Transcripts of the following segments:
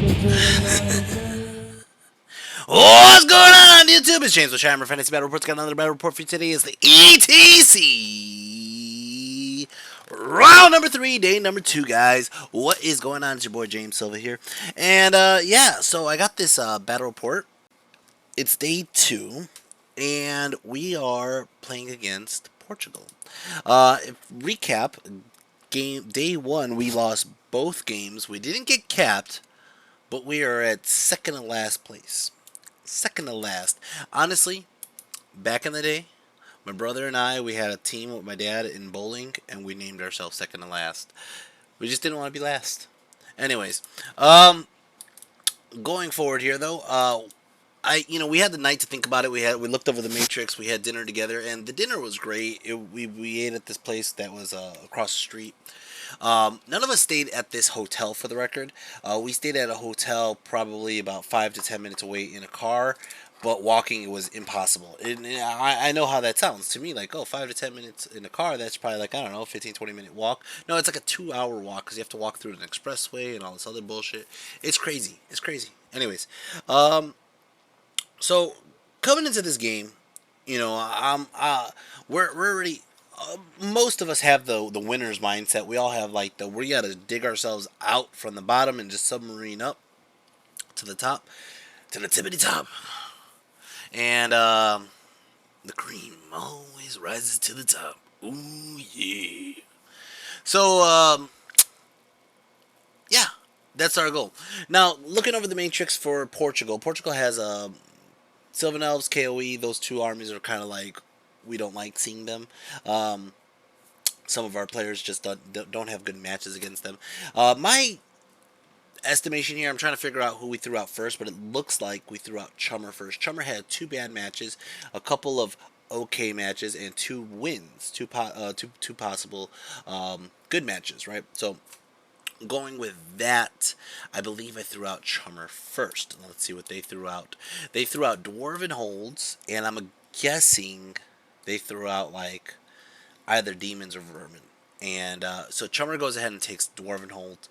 What's going on YouTube? It's James with Shimer Fantasy Battle Reports. Got another battle report for you today. Is the ETC round number 3, day number 2, guys. What is going on? It's your boy James Silva here, and yeah. So I got this battle report. It's day 2, and we are playing against Portugal. Recap: game day 1, we lost both games. We didn't get capped, but we are at second to last place. Second to last. Honestly, back in the day, my brother and I, we had a team with my dad in bowling, and we named ourselves second to last. We just didn't want to be last. Anyways, going forward here though, we had the night to think about it. We looked over the Matrix. We had dinner together, and the dinner was great. We ate at this place that was across the street. None of us stayed at this hotel, for the record. We stayed at a hotel probably about 5 to 10 minutes away in a car, but walking was impossible. I know how that sounds to me, like, oh, 5 to 10 minutes in a car, that's probably like, I don't know, 15, 20 minute walk. No, it's like a 2 hour walk because you have to walk through an expressway and all this other bullshit. It's crazy. It's crazy. Anyways, so coming into this game, we're already most of us have the winner's mindset. We all have like we gotta dig ourselves out from the bottom and just submarine up to the top, to the tippity top, and the cream always rises to the top. Ooh yeah. So yeah, that's our goal. Now looking over the matrix for Portugal. Portugal has Sylvan Elves, KOE. Those two armies are kind of like we don't like seeing them. Some of our players just don't have good matches against them. My estimation here, I'm trying to figure out who we threw out first, but it looks like we threw out Chummer first. Chummer had 2 bad matches, a couple of okay matches, and 2 wins, two possible good matches, right? So going with that, I believe I threw out Chummer first. Let's see what they threw out. They threw out Dwarven Holds, and I'm guessing they threw out like either demons or vermin. And so Chummer goes ahead and takes Dwarven Hold.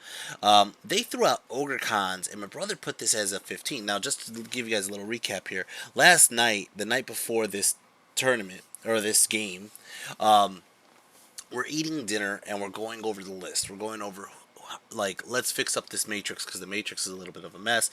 They threw out Ogre Cons, and my brother put this as a 15. Now, just to give you guys a little recap here, last night, the night before this tournament, or this game, we're eating dinner, and we're going over the list. We're going over, like, let's fix up this Matrix, because the Matrix is a little bit of a mess.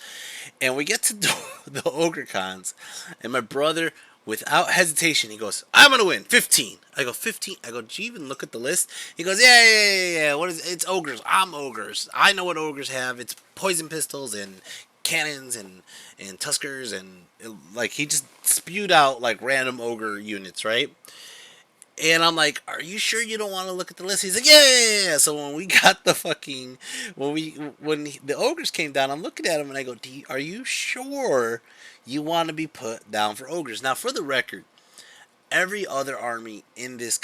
And we get to the Ogre Cons, and my brother, without hesitation, he goes, I'm going to win, 15. I go, 15? I go, did you even look at the list? He goes, yeah. What is it? It's ogres. I'm ogres. I know what ogres have. It's poison pistols and cannons and tuskers and, like, he just spewed out, like, random ogre units, right? And I'm like, are you sure you don't want to look at the list? He's like, yeah. So when we got the fucking, the ogres came down, I'm looking at him and I go, are you sure you want to be put down for ogres? Now, for the record, every other army in this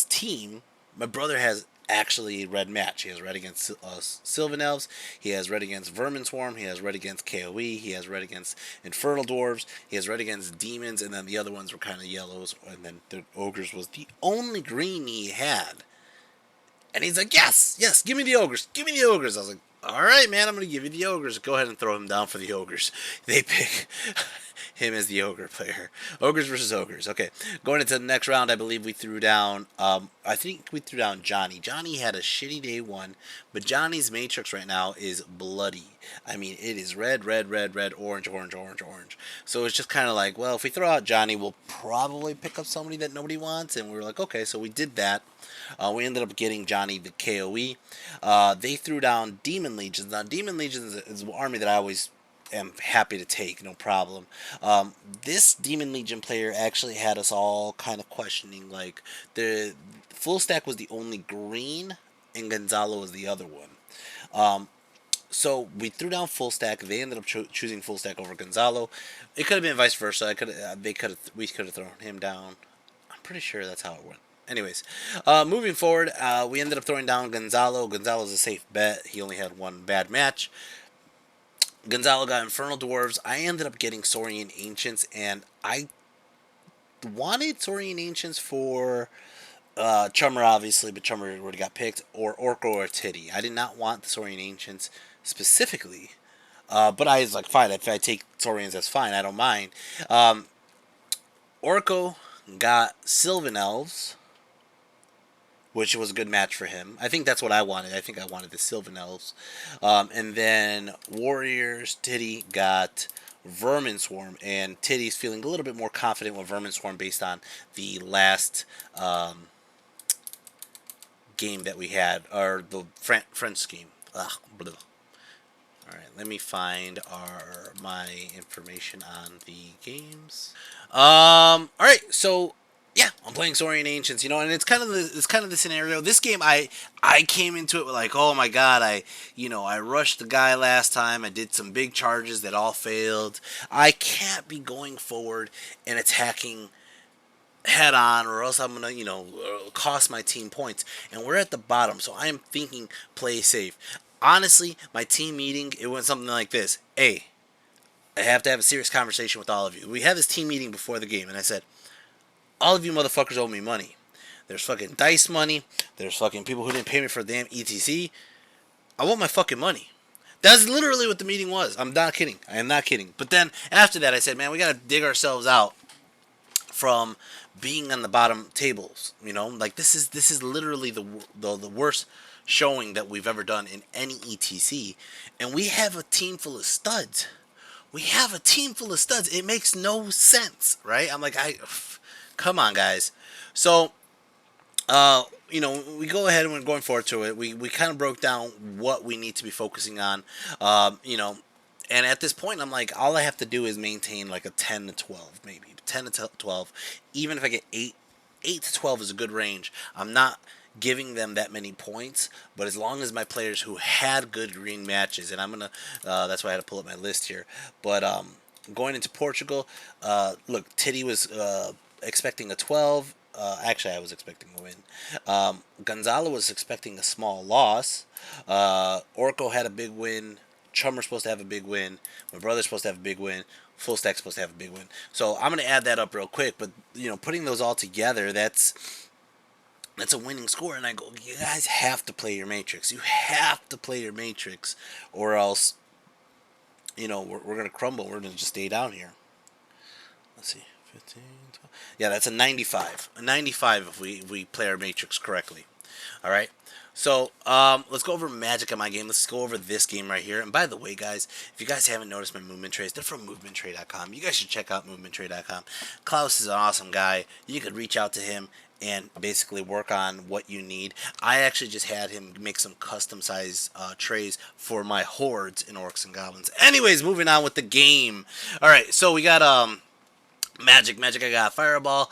team, my brother has actually red match. He has red against Sylvan Elves. He has red against Vermin Swarm. He has red against KOE. He has red against Infernal Dwarves. He has red against Demons, and then the other ones were kind of yellows. And then the Ogres was the only green he had. And he's like, yes, give me the Ogres. Give me the Ogres. I was like, all right, man, I'm going to give you the Ogres. Go ahead and throw him down for the Ogres. They pick him as the Ogre player. Ogres versus Ogres. Okay, going into the next round, I believe we threw down, I think we threw down Johnny. Johnny had a shitty day 1, but Johnny's Matrix right now is bloody. I mean, it is red, orange. So it's just kind of like, well, if we throw out Johnny, we'll probably pick up somebody that nobody wants, and we were like, okay, so we did that. We ended up getting Johnny the KOE. They threw down Demon Legions. Now, Demon Legions is an army that I always am happy to take, no problem. This Demon Legion player actually had us all kind of questioning, like, the full stack was the only green, and Gonzalo was the other one. So we threw down full stack. They ended up choosing full stack over Gonzalo. It could have been vice versa. We could have thrown him down. I'm pretty sure that's how it went. Anyways, moving forward, we ended up throwing down Gonzalo. Gonzalo's a safe bet. He only had 1 bad match. Gonzalo got Infernal Dwarves. I ended up getting Saurian Ancients, and I wanted Saurian Ancients for Chummer, obviously, but Chummer already got picked, or Orc or Titty. I did not want the Saurian Ancients specifically But I was like, fine, if I take Saurians, that's fine. I don't mind. Um, Orko got Sylvan Elves, which was a good match for him. I think that's what I wanted. I think I wanted the Sylvan Elves. And then Warriors, Titty got Vermin Swarm, and Titty's feeling a little bit more confident with Vermin Swarm based on the last game that we had, or the French game. Ugh, blah. All right, let me find my information on the games. All right, so yeah, I'm playing Saurian Ancients, and it's kind of the scenario. This game, I came into it with like, oh my god, I rushed the guy last time. I did some big charges that all failed. I can't be going forward and attacking head on, or else I'm gonna cost my team points. And we're at the bottom, so I am thinking play safe. Honestly, my team meeting, it went something like this. Hey, I have to have a serious conversation with all of you. We had this team meeting before the game, and I said, all of you motherfuckers owe me money. There's fucking dice money. There's fucking people who didn't pay me for the damn ETC. I want my fucking money. That's literally what the meeting was. I'm not kidding. I am not kidding. But then after that, I said, man, we gotta dig ourselves out from being on the bottom tables. Like this is literally the worst showing that we've ever done in any ETC, and we have a team full of studs. We have a team full of studs. It makes no sense, right? I'm like, come on, guys. So, we go ahead and we're going forward to it. We kind of broke down what we need to be focusing on, and at this point, I'm like, all I have to do is maintain like a 10 to 12, maybe 10 to 12. Even if I get 8 to 12 is a good range. I'm not giving them that many points, but as long as my players who had good green matches, and that's why I had to pull up my list here. But going into Portugal, look, Titty was expecting a 12. Actually, I was expecting a win. Gonzalo was expecting a small loss. Orko had a big win. Chummer's supposed to have a big win. My brother's supposed to have a big win. Full Stack's supposed to have a big win. So I'm gonna add that up real quick. But putting those all together, that's a winning score. And I go, you guys have to play your matrix. You have to play your matrix, or else, we're gonna crumble. We're gonna just stay down here. Let's see, 15, 12. Yeah, that's a 95. A 95 if we play our matrix correctly. All right. So, let's go over magic on my game. Let's go over this game right here. And by the way, guys, if you guys haven't noticed my movement trades, they're from movementtrade.com. You guys should check out movementtrade.com. Klaus is an awesome guy. You could reach out to him and basically work on what you need. I actually just had him make some custom size trays for my hordes in Orcs and Goblins. Anyways, moving on with the game. All right, so we got magic. I got Fireball,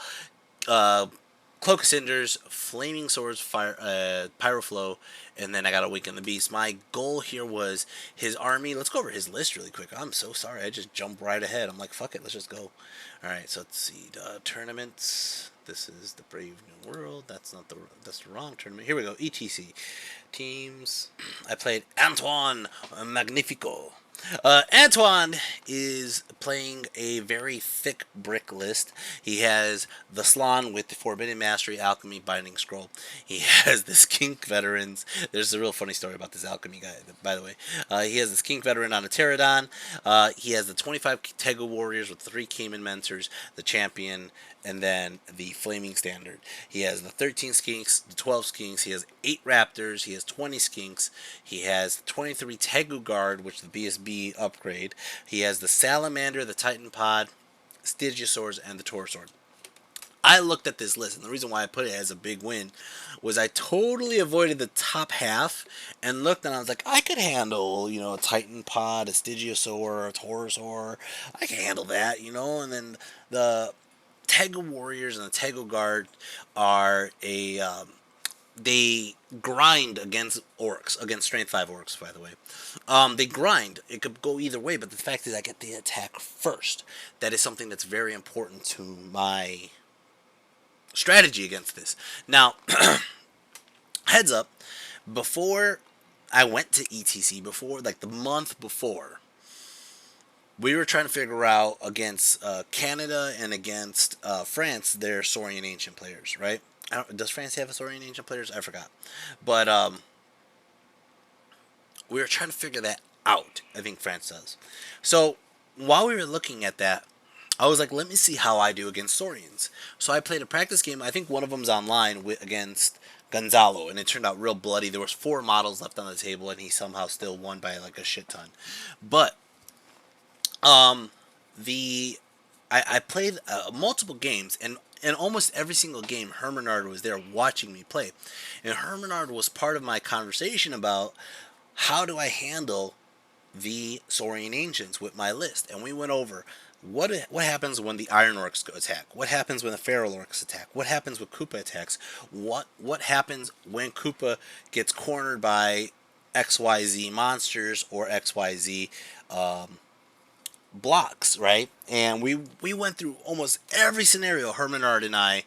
Cloak of Cinders, Flaming Swords, Pyroflow, and then I got Awaken the Beast. My goal here was his army. Let's go over his list really quick. I'm so sorry. I just jumped right ahead. I'm like, fuck it. Let's just go. All right, so let's see. Tournaments. This is the Brave New World. That's the wrong tournament. Here we go. ETC. Teams. I played Antoine Magnifico. Antoine is playing a very thick brick list. He has the Slan with the Forbidden Mastery, Alchemy, Binding Scroll. He has the Skink Veterans. There's a real funny story about this Alchemy guy, by the way. He has the Skink Veteran on a Pterodon. He has the 25 Tegu Warriors with 3 Cayman Mentors, the Champion, and then the Flaming Standard. He has the 13 Skinks, the 12 Skinks. He has 8 Raptors. He has 20 Skinks. He has 23 Tegu Guard, which is the BSB upgrade. He has the Salamander, the Titan Pod, Stygiasaurs, and the Taurosaur. I looked at this list, and the reason why I put it as a big win was I totally avoided the top half and looked, and I was like, I could handle, a Titan Pod, a Stygiasaur, a Taurosaur. I can handle that, and then the Tegu Warriors and the Tegu Guard are they grind against Orcs, against Strength 5 Orcs, by the way. They grind. It could go either way, but the fact is I get the attack first. That is something that's very important to my strategy against this. Now, heads up, before I went to ETC, the month before, we were trying to figure out against Canada and against France, their Saurian Ancient players, right? Does France have a Saurian Ancient players? I forgot. But we were trying to figure that out. I think France does. So while we were looking at that, I was like, let me see how I do against Saurians. So I played a practice game. I think one of them's online against Gonzalo, and it turned out real bloody. There was 4 models left on the table, and he somehow still won by like a shit ton. But um, the I played multiple games, and in almost every single game, Hermenard was there watching me play, and Hermenard was part of my conversation about how do I handle the Saurian ancients with my list, and we went over what happens when the Iron Orcs attack, what happens when the Feral Orcs attack, what happens when Koopa attacks, what happens when Koopa gets cornered by XYZ monsters or XYZ blocks, right? And we went through almost every scenario, Hermenard and I,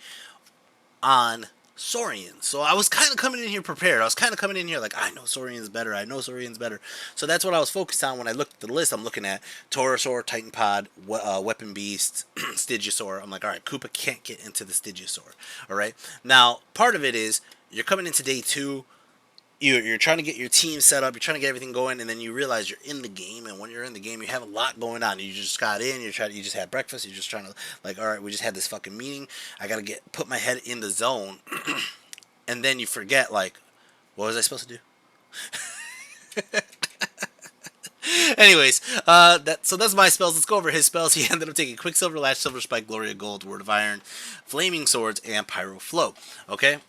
on Saurian. So I was kind of coming in here prepared. I was kind of coming in here like, I know Saurian's better. I know Saurian's better. So that's what I was focused on when I looked at the list. I'm looking at Taurosaur, Titan Pod, Weapon Beast, Stygosaur. I'm like, all right, Koopa can't get into the Stygosaur. All right. Now, part of it is you're coming into day 2. You're trying to get your team set up, you're trying to get everything going, and then you realize you're in the game, and when you're in the game, you have a lot going on. You just got in, you just had breakfast, you're just trying to, like, all right, we just had this fucking meeting, I gotta put my head in the zone, and then you forget, like, what was I supposed to do? Anyways, so that's my spells. Let's go over his spells. He ended up taking Quicksilver, Lash, Silver Spike, Gloria Gold, Word of Iron, Flaming Swords, and Pyro Flow. Okay?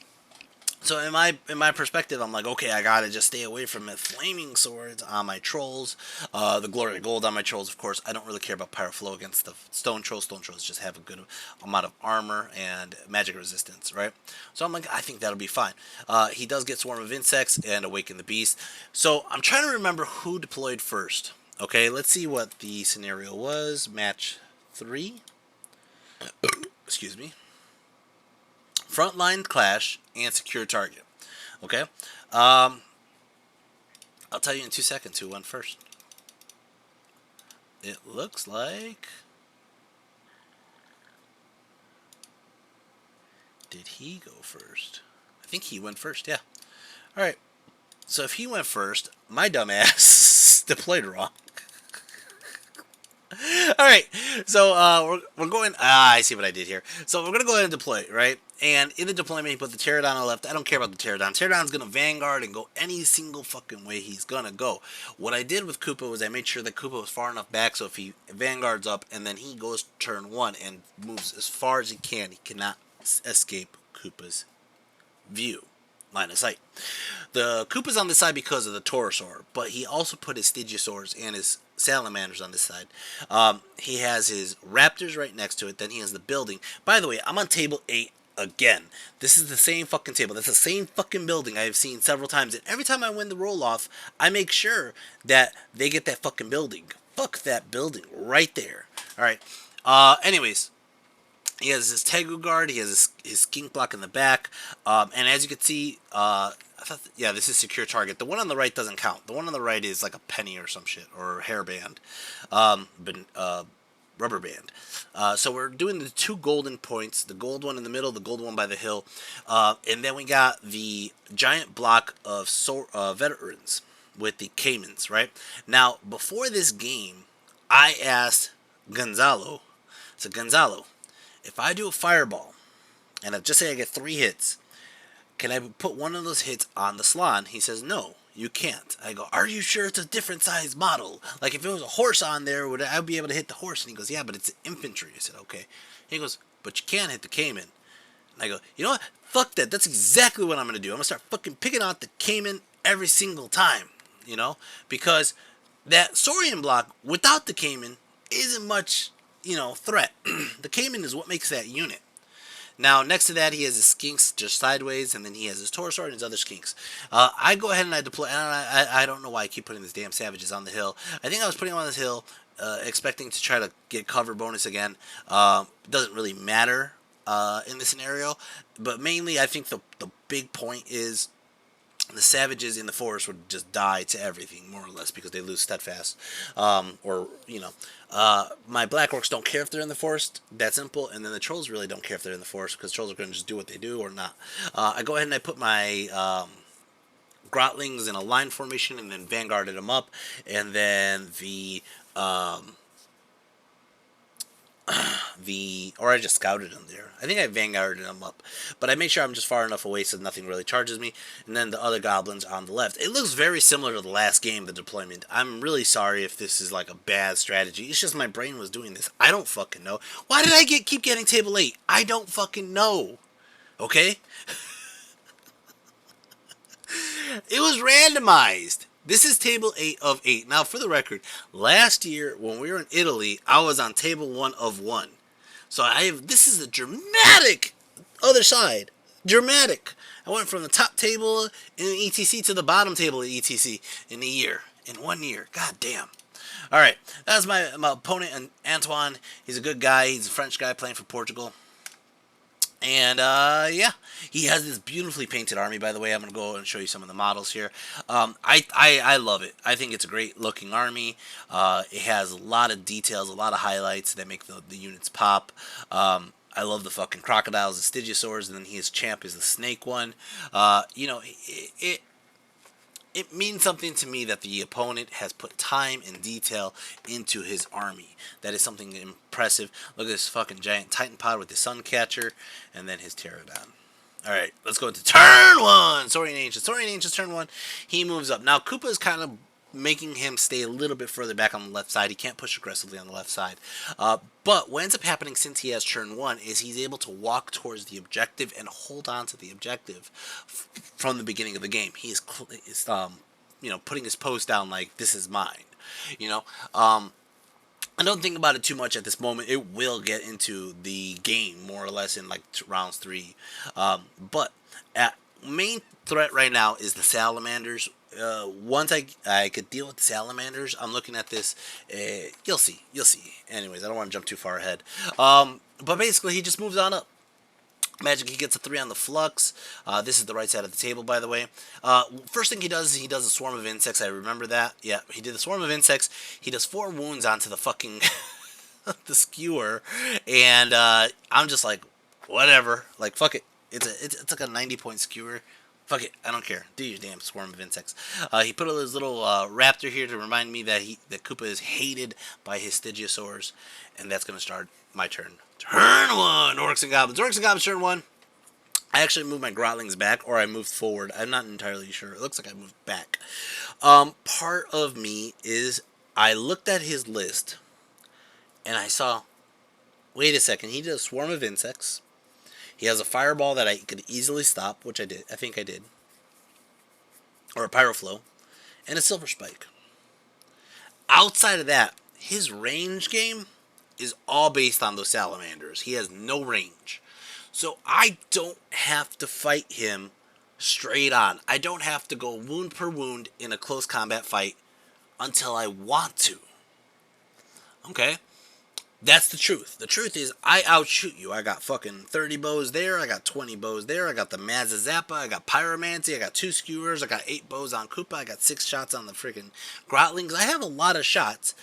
So in my perspective, I'm like, okay, I gotta just stay away from it. Flaming Swords on my trolls, the Glory Gold on my trolls. Of course, I don't really care about Pyro Flow against the Stone Trolls. Stone Trolls just have a good amount of armor and magic resistance, right? So I'm like, I think that'll be fine. He does get Swarm of Insects and Awaken the Beast. So I'm trying to remember who deployed first. Okay, let's see what the scenario was. Match 3. Excuse me. Frontline clash and secure target. Okay, I'll tell you in 2 seconds who went first. It looks like, did he go first? I think he went first. Yeah. All right. So if he went first, my dumbass deployed wrong. All right, so we're going. I see what I did here. So we're gonna go ahead and deploy, right? And in the deployment, he put the Pterodon on the left. I don't care about the Pterodon. Pterodon's gonna Vanguard and go any single fucking way he's gonna go. What I did with Koopa was I made sure that Koopa was far enough back so if he Vanguards up and then he goes turn 1 and moves as far as he cannot escape Koopa's view. Line of sight. The Koopa's on this side because of the Taurosaur, but he also put his Stygosaurs and his Salamanders on this side. He has his Raptors right next to it. Then he has the building. By the way, I'm on table 8 again. This is the same fucking table. That's the same fucking building I've seen several times. And every time I win the roll-off, I make sure that they get that fucking building. Fuck that building right there. Alright. Anyways. He has his Tegu guard. He has his skink block in the back. And as you can see, yeah, this is secure target. The one on the right doesn't count. The one on the right is like a penny or some shit, or a hairband, rubber band. So we're doing the 2 golden points, the gold one in the middle, the gold one by the hill. And then we got the giant block of veterans with the Caimans, right? Now, before this game, I asked Gonzalo, so Gonzalo, if I do a fireball, and just say I get 3 hits, can I put one of those hits on the Slan? He says, no, you can't. I go, are you sure it's a different size model? Like, if it was a horse on there, would I be able to hit the horse? And he goes, yeah, but it's infantry. I said, okay. He goes, but you can't hit the Caiman. And I go, you know what? Fuck that. That's exactly what I'm going to do. I'm going to start fucking picking out the Caiman every single time, you know? Because that Saurian block, without the Caiman, isn't much, threat. The Caiman is what makes that unit. Now, next to that, he has his skinks just sideways, and then he has his Taurosaur and his other skinks. I go ahead and I deploy, and I don't know why I keep putting these damn savages on the hill. I think I was putting them on this hill, expecting to try to get cover bonus again. Doesn't really matter in this scenario, but mainly I think the big point is the savages in the forest would just die to everything, more or less, because they lose steadfast. My black orcs don't care if they're in the forest. That simple. And then the trolls really don't care if they're in the forest, because trolls are going to just do what they do or not. I go ahead and I put my Grotlings in a line formation, and then vanguarded them up, and then or I just scouted them there. I think I vanguarded them up, but I made sure I'm just far enough away so nothing really charges me. And then the other goblins on the left. It looks very similar to the last game, the deployment. I'm really sorry if this is like a bad strategy. It's just my brain was doing this. I don't fucking know. Why did I keep getting table 8? I don't fucking know. Okay? It was randomized. This is table 8 of 8. Now, for the record, last year when we were in Italy, I was on table 1 of 1. So this is a dramatic other side. Dramatic. I went from the top table in ETC to the bottom table in ETC in a year. In 1 year. God damn. Alright, that's my opponent, Antoine. He's a good guy. He's a French guy playing for Portugal. And, yeah, he has this beautifully painted army, by the way. I'm going to go and show you some of the models here. I love it. I think it's a great looking army. It has a lot of details, a lot of highlights that make the units pop. I love the fucking crocodiles, the Stygosaurs, and then his champ is the snake one. You know, it means something to me that the opponent has put time and detail into his army. That is something impressive. Look at this fucking giant Titan pod with the Suncatcher, and then his Pterodon. Alright, let's go into turn 1! Saurian Ancient. Saurian Ancient's turn 1. He moves up. Now, Koopa is kind of making him stay a little bit further back on the left side. He can't push aggressively on the left side. But what ends up happening since he has turn 1 is he's able to walk towards the objective and hold on to the objective from the beginning of the game. He is, you know, putting his post down like, this is mine. You know, I don't think about it too much at this moment. It will get into the game more or less in like rounds 3. But main threat right now is the salamanders. Once I could deal with the salamanders, I'm looking at this. You'll see. Anyways, I don't want to jump too far ahead. But basically, he just moves on up. Magic, he gets a 3 on the flux. This is the right side of the table, by the way. First thing he does is he does a swarm of insects. I remember that. Yeah, he did a swarm of insects. He does 4 wounds onto the fucking the skewer, and I'm just like, whatever. Like, fuck it. It's like a 90-point skewer. Fuck it, I don't care. Do your damn swarm of insects. He put his little raptor here to remind me that Koopa is hated by his Stygosaurs, and that's gonna start my turn. Turn 1, Orcs and Goblins. Orcs and Goblins, turn 1. I actually moved my Grotlings back, or I moved forward. I'm not entirely sure. It looks like I moved back. Part of me is I looked at his list, and I saw, wait a second, he did a swarm of insects. He has a fireball that I could easily stop, which I did. I think I did. Or a pyroflow. And a silver spike. Outside of that, his range game is all based on those salamanders. He has no range. So I don't have to fight him straight on. I don't have to go wound per wound in a close combat fight until I want to. Okay? That's the truth. The truth is, I outshoot you. I got fucking 30 bows there. I got 20 bows there. I got the Mazazappa. I got Pyromancy. I got 2 skewers. I got 8 bows on Koopa. I got 6 shots on the freaking Grotlings. I have a lot of shots.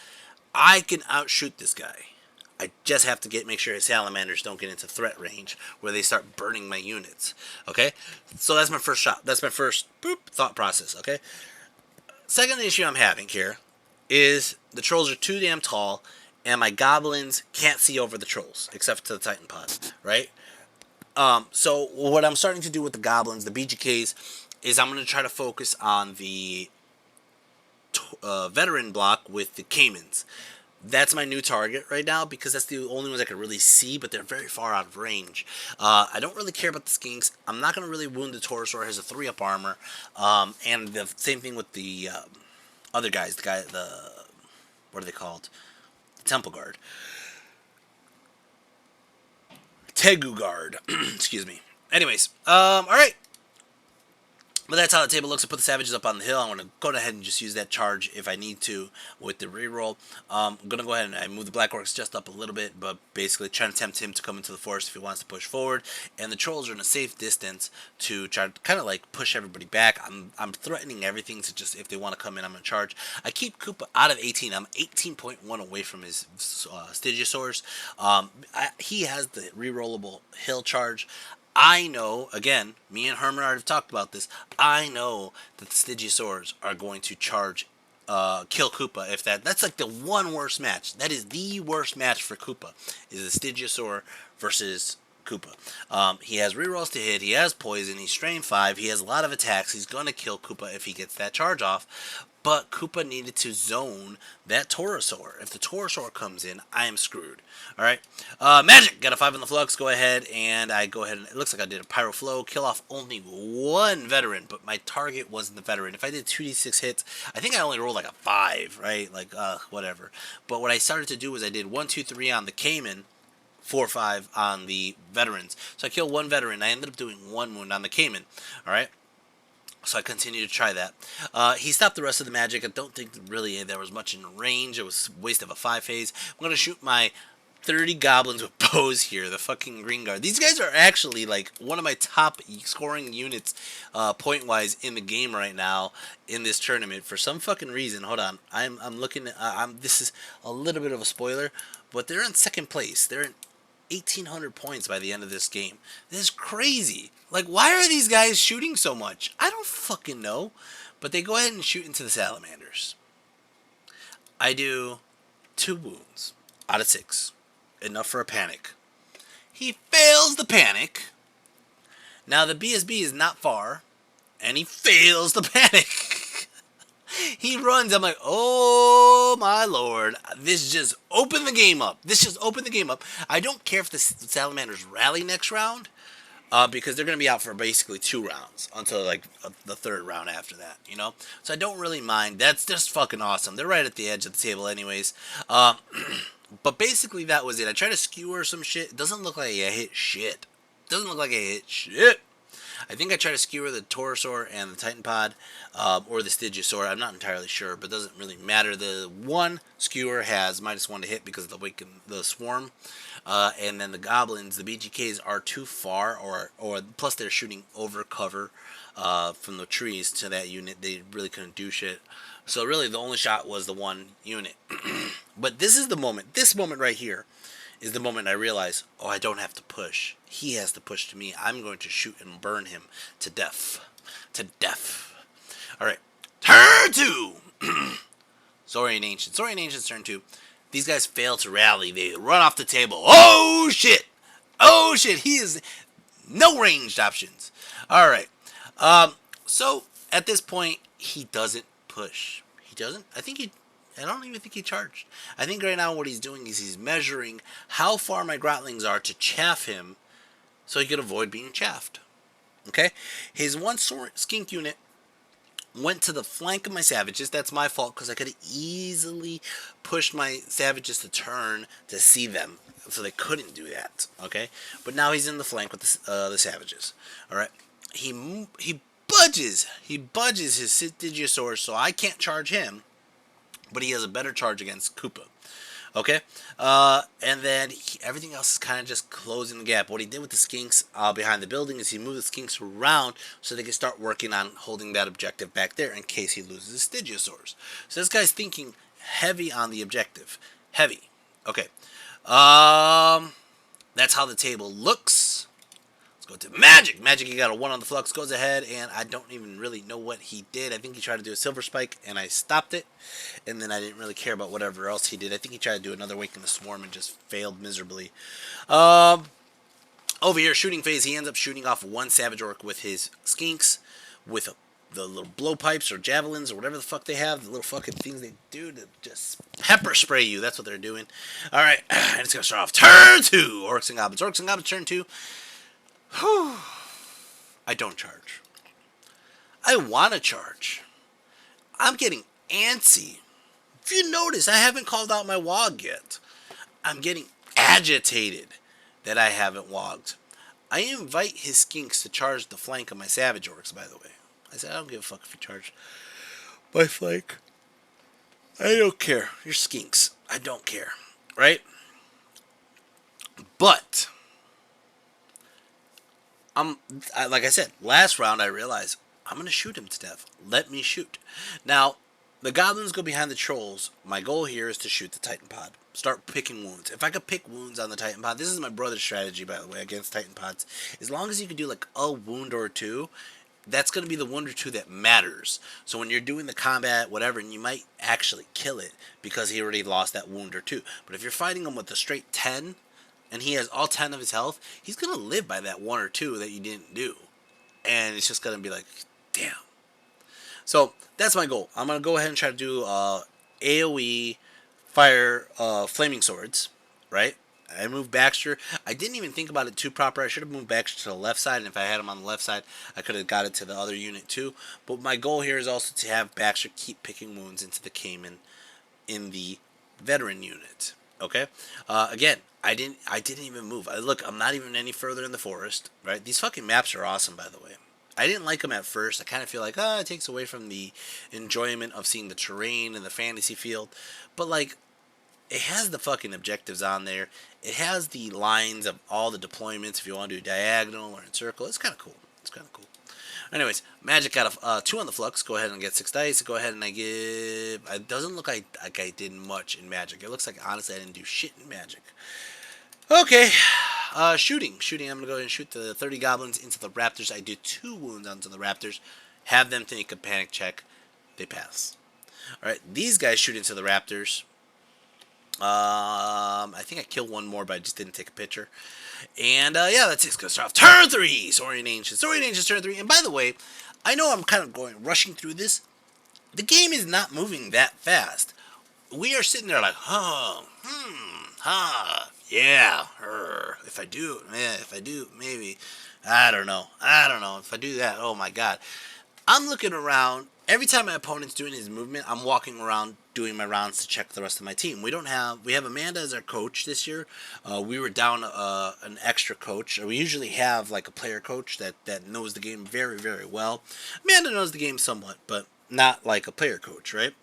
I can outshoot this guy. I just have to make sure his salamanders don't get into threat range where they start burning my units. Okay? So that's my first shot. That's my first thought process. Okay? Second issue I'm having here is the trolls are too damn tall, and my goblins can't see over the trolls, except to the Titan pod, right? So what I'm starting to do with the goblins, the BGKs, is I'm going to try to focus on the veteran block with the Caimans. That's my new target right now, because that's the only ones I can really see, but they're very far out of range. I don't really care about the skinks. I'm not going to really wound the Taurosaur. It has a 3-up armor. And the same thing with the other guys. What are they called? Temple Guard. Tegu Guard. Excuse me. Anyways, alright. But that's how the table looks. I put the Savages up on the hill. I'm going to go ahead and just use that charge if I need to with the reroll. I'm going to go ahead and I move the Black Orcs just up a little bit, but basically trying to tempt him to come into the forest if he wants to push forward. And the Trolls are in a safe distance to try to kind of like push everybody back. I'm threatening everything to just, if they want to come in, I'm going to charge. I keep Koopa out of 18. I'm 18.1 away from his Stygosaurs. He has the rerollable hill charge. I know, again, me and Herman already have talked about this. I know that the Stygiasaurs are going to charge, kill Koopa. If that's like the one worst match. That is the worst match for Koopa. Is the Stygiasaur versus Koopa. He has rerolls to hit. He has poison. He's strain 5. He has a lot of attacks. He's gonna kill Koopa if he gets that charge off. But Koopa needed to zone that Taurosaur. If the Taurosaur comes in, I am screwed. All right. Magic. Got a 5 on the flux. Go ahead and I go ahead and it looks like I did a Pyro Flow. Kill off only one veteran, but my target wasn't the veteran. If I did 2d6 hits, I think I only rolled like a 5, right? Like, whatever. But what I started to do was I did 1, 2, 3 on the Cayman. 4 or 5 on the veterans. So I killed one veteran. I ended up doing 1 wound on the Cayman. All right. So I continue to try that. He stopped the rest of the magic. I don't think really there was much in range. It was a waste of a 5 phase. I'm going to shoot my 30 goblins with bows here. The fucking green guard. These guys are actually like one of my top scoring units point-wise in the game right now in this tournament. For some fucking reason. Hold on. I'm looking at... this is a little bit of a spoiler. But they're in second place. They're in 1,800 points by the end of this game. This is crazy. Like, why are these guys shooting so much? I don't fucking know. But they go ahead and shoot into the salamanders. I do 2 wounds out of 6. Enough for a panic. He fails the panic. Now, the BSB is not far. And he fails the panic. He runs. I'm like, oh my lord. This just opened the game up. I don't care if the salamanders rally next round. Because they're going to be out for basically 2 rounds. Until like the 3rd round after that. You know? So I don't really mind. That's just fucking awesome. They're right at the edge of the table anyways. But basically that was it. I tried to skewer some shit. It doesn't look like I hit shit. I think I tried to skewer the Taurosaur and the Titan Pod, or the Stygiasaur. I'm not entirely sure, but it doesn't really matter. The one skewer has -1 to hit because of the swarm, and then the Goblins, the BGKs are too far, or plus they're shooting over cover from the trees to that unit. They really couldn't do shit. So really, the only shot was the one unit. But this is the moment. This moment right here is the moment I realize, oh, I don't have to push. He has to push to me. I'm going to shoot and burn him to death. Alright. Turn 2! Saurian Ancients. Saurian Ancients turn 2. These guys fail to rally. They run off the table. Oh, shit! He is... No ranged options. Alright. So, at this point, he doesn't push. He doesn't? I don't even think he charged. I think right now what he's doing is he's measuring how far my Grotlings are to chaff him so he could avoid being chaffed. Okay? His one skink unit went to the flank of my savages. That's my fault because I could have easily pushed my savages to turn to see them. So they couldn't do that. Okay? But now he's in the flank with the savages. Alright? He budges. He budges his Stygiasaur so I can't charge him. But he has a better charge against Koopa. Okay? And then everything else is kind of just closing the gap. What he did with the skinks behind the building is he moved the skinks around so they can start working on holding that objective back there in case he loses his Stygiasaurs. So this guy's thinking heavy on the objective. Heavy. Okay. That's how the table looks. Go to Magic. Magic, he got a 1 on the flux, goes ahead, and I don't even really know what he did. I think he tried to do a Silver Spike, and I stopped it, and then I didn't really care about whatever else he did. I think he tried to do another Wake in the Swarm and just failed miserably. Over here, shooting phase, he ends up shooting off 1 Savage Orc with his Skinks, with the little blowpipes or javelins or whatever the fuck they have, the little fucking things they do to just pepper spray you. That's what they're doing. Alright, and it's going to start off turn 2. Orcs and Goblins. Orcs and Goblins, turn 2. Whew. I don't charge. I want to charge. I'm getting antsy. If you notice, I haven't called out my wog yet. I'm getting agitated that I haven't wogged. I invite his skinks to charge the flank of my savage orcs, by the way. I said, I don't give a fuck if you charge my flank. I don't care. You're skinks. I don't care. Right? But... like I said, last round I realized I'm going to shoot him to death. Let me shoot. Now, The goblins go behind the trolls. My goal here is to shoot the Titan pod. Start picking wounds. If I could pick wounds on the Titan pod, this is my brother's strategy, by the way, against Titan pods. As long as you can do like a wound or two, that's going to be the wound or two that matters. So when you're doing the combat, whatever, and you might actually kill it because he already lost that wound or two. But if you're fighting him with a straight 10, and he has all 10 of his health, he's going to live by that one or two that you didn't do. And it's just going to be like, damn. So that's my goal. I'm going to go ahead and try to do AoE fire flaming swords, right? I moved Baxter. I didn't even think about it too proper. I should have moved Baxter to the left side, and if I had him on the left side, I could have got it to the other unit too. But my goal here is also to have Baxter keep picking wounds into the Cayman in the veteran unit. Okay. Again, I didn't even move. Look, I'm not even any further in the forest. Right. These fucking maps are awesome, by the way. I didn't like them at first. I kind of feel like, it takes away from the enjoyment of seeing the terrain and the fantasy field. But like, it has the fucking objectives on there. It has the lines of all the deployments if you want to do diagonal or in circle. It's kind of cool. It's kind of cool. Anyways, Magic got a 2 on the flux. Go ahead and get 6 dice. Go ahead and I give... It doesn't look like I did much in Magic. It looks like, honestly, I didn't do shit in Magic. Okay. Shooting. I'm going to go ahead and shoot the 30 goblins into the raptors. I did 2 wounds onto the raptors. Have them take a panic check. They pass. Alright, these guys shoot into the raptors. I think I killed one more, but I just didn't take a picture. And yeah, that's it. It's gonna start off turn 3. Saurian Ancients turn 3. And by the way, I know I'm kind of rushing through this. The game is not moving that fast. We are sitting there like, yeah, if I do, maybe. I don't know. If I do that, oh my god. I'm looking around. Every time my opponent's doing his movement, I'm walking around doing my rounds to check the rest of my team. We have Amanda as our coach this year. We were down an extra coach. We usually have like a player coach that knows the game very, very well. Amanda knows the game somewhat, but not like a player coach, right?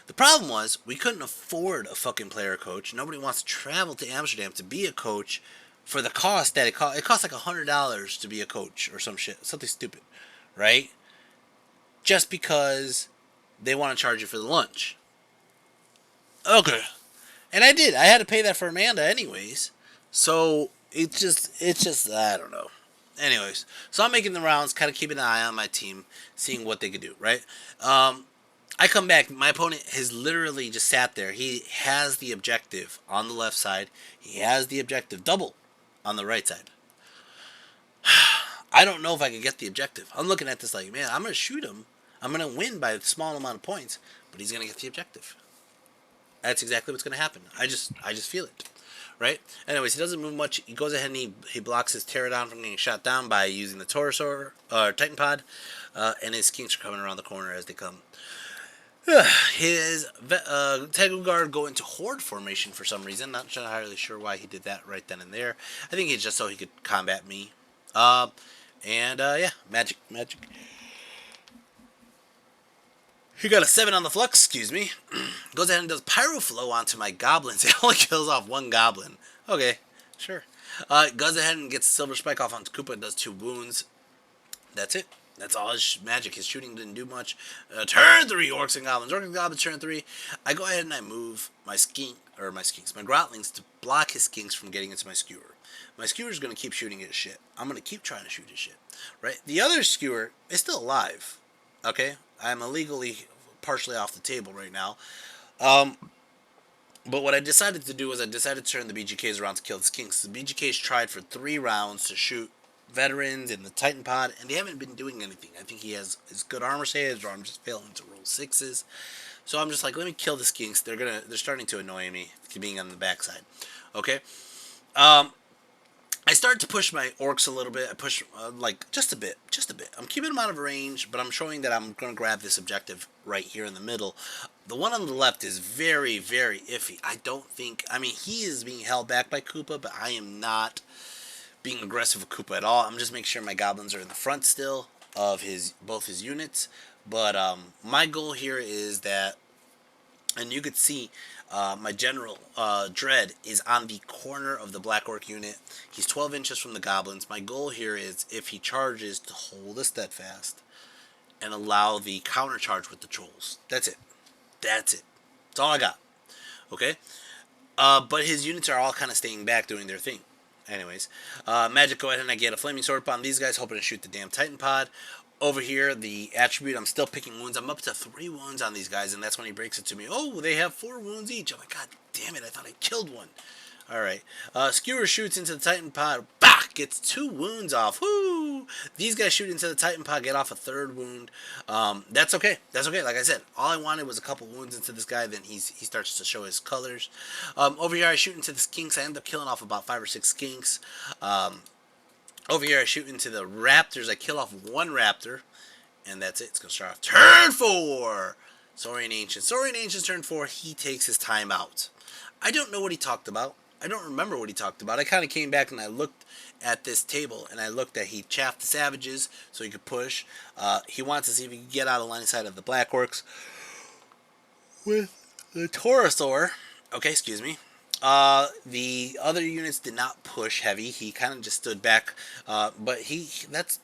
The problem was we couldn't afford a fucking player coach. Nobody wants to travel to Amsterdam to be a coach for the cost that it costs. It costs like $100 to be a coach or some shit, something stupid, right? Just because they want to charge you for the lunch. Okay. And I did. I had to pay that for Amanda anyways. So it's just I don't know. Anyways, so I'm making the rounds, kind of keeping an eye on my team, seeing what they could do, right? I come back. My opponent has literally just sat there. He has the objective on the left side. He has the objective double on the right side. I don't know if I can get the objective. I'm looking at this like, man, I'm going to shoot him. I'm going to win by a small amount of points, but he's going to get the objective. That's exactly what's going to happen. I just feel it, right? Anyways, he doesn't move much. He goes ahead and he blocks his pterodon from getting shot down by using the Taurosaur, Titan Pod, and his skinks are coming around the corner as they come. His Tiger Guard go into horde formation for some reason. Not entirely sure why he did that right then and there. I think it's just so he could combat me. Yeah, magic. He got a 7 on the flux, excuse me. Goes ahead and does Pyro Flow onto my goblins. It only kills off 1 goblin. Okay, sure. Goes ahead and gets Silver Spike off onto Koopa, does 2 wounds. That's it. That's all his magic. His shooting didn't do much. Turn 3, Orcs and Goblins. Orcs and Goblins, turn 3. I go ahead and I move my Grotlings to block his skinks from getting into my Skewer. My Skewer's going to keep shooting his shit. I'm going to keep trying to shoot his shit. Right? The other Skewer is still alive. Okay? I'm illegally partially off the table right now. But what I decided to do was I decided to turn the BGKs around to kill the skinks. The BGKs tried for 3 rounds to shoot veterans in the Titan Pod, and they haven't been doing anything. I think he has his good armor saves, or I'm just failing to roll 6s. So I'm just like, let me kill the skinks. They're starting to annoy me being on the backside. Okay. I start to push my orcs a little bit. I push like just a bit. I'm keeping them out of range, but I'm showing that I'm going to grab this objective right here in the middle. The one on the left is very, very iffy. I mean, he is being held back by Koopa, but I am not being aggressive with Koopa at all. I'm just making sure my goblins are in the front still of both his units. But my goal here is that, and you could see my general Dread is on the corner of the Black Orc unit. He's 12 inches from the goblins. My goal here is, if he charges, to hold a steadfast and allow the counter charge with the trolls. That's it. That's it. That's all I got. Okay? But his units are all kind of staying back doing their thing. Anyways, Magic, go ahead and I get a Flaming Sword upon these guys, hoping to shoot the damn Titan Pod. Over here, the attribute, I'm still picking wounds. I'm up to 3 wounds on these guys, and that's when he breaks it to me. Oh, they have 4 wounds each. I'm like, God damn it, I thought I killed one. Alright. Skewer shoots into the Titan Pod. Bah! Gets 2 wounds off. Woo! These guys shoot into the Titan Pod, get off a 3rd wound. That's okay. That's okay. Like I said, all I wanted was a couple wounds into this guy. Then he starts to show his colors. Over here, I shoot into the skinks. I end up killing off about 5 or 6 skinks. Over here, I shoot into the raptors. I kill off 1 raptor. And that's it. It's going to start off turn 4. Saurian Ancient. Saurian Ancient's turn 4. He takes his time out. I don't know what he talked about. I don't remember what he talked about. I kind of came back and I looked at this table and I looked that he chaffed the savages so he could push. He wants to see if he can get out of line of sight of the Black Orcs with the Taurosaur. Okay, excuse me. The other units did not push heavy. He kind of just stood back. But